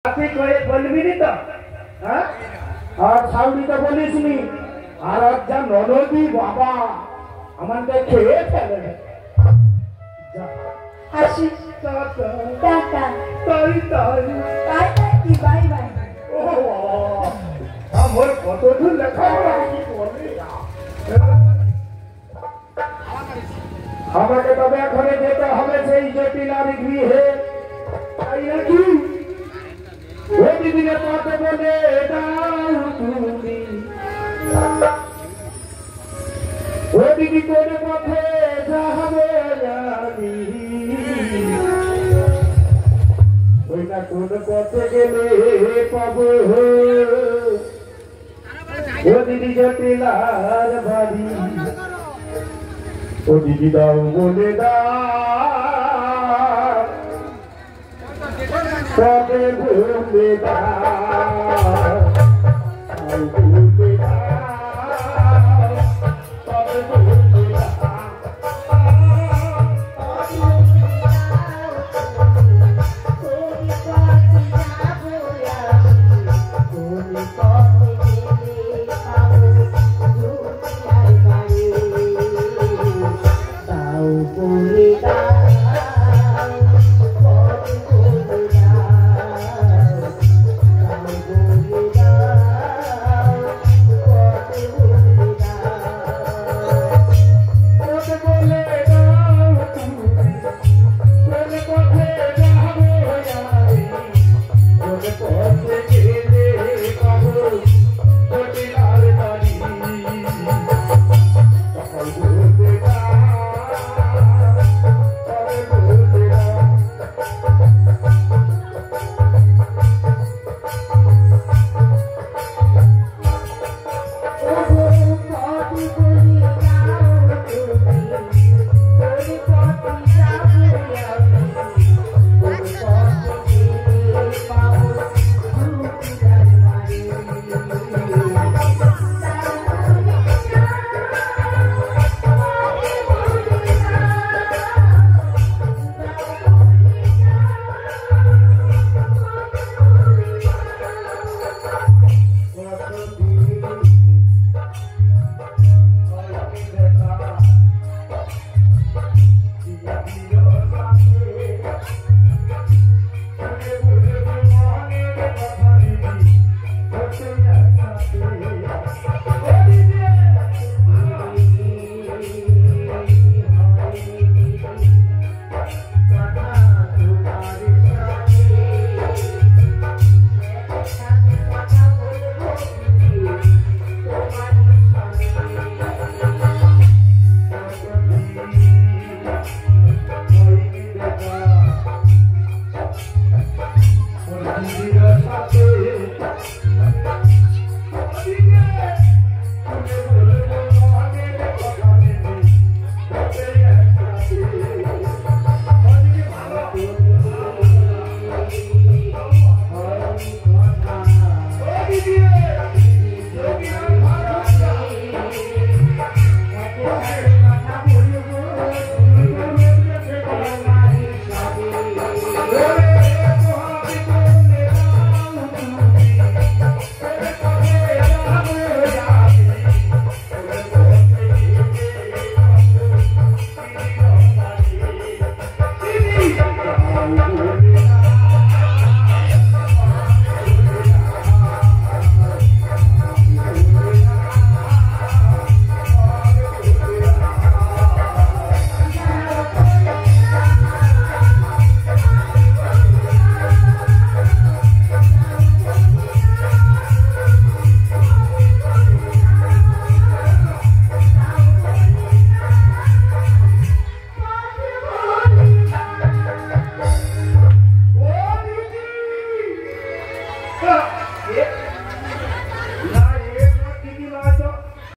আপনি বলবি নি তো হ্যাঁ আর সাউন্ড তো বলিস নি আর যা ননদি বাবা আমাকে খেয়ে ফেলে হাসি টাটা টাটা তাই তাই বাই বাই কি বাই বাই ও আমার কত দূর লেখা কি বলে আমাকে তবে এখনে যেতে হবে সেই জটিলার গৃহে তাই নাকি ওই দিদিকে পথে বলে দাও তুমি ওই দিদি কোন পথে যাবে জানি ওই না কোন পথে গেলে পাবো ও দিদি জটিলার বাড়ি ও দিদি দাও বলে দাও তবে ভুলে দাও ভুলে দাও তবে ভুলে দাও Porque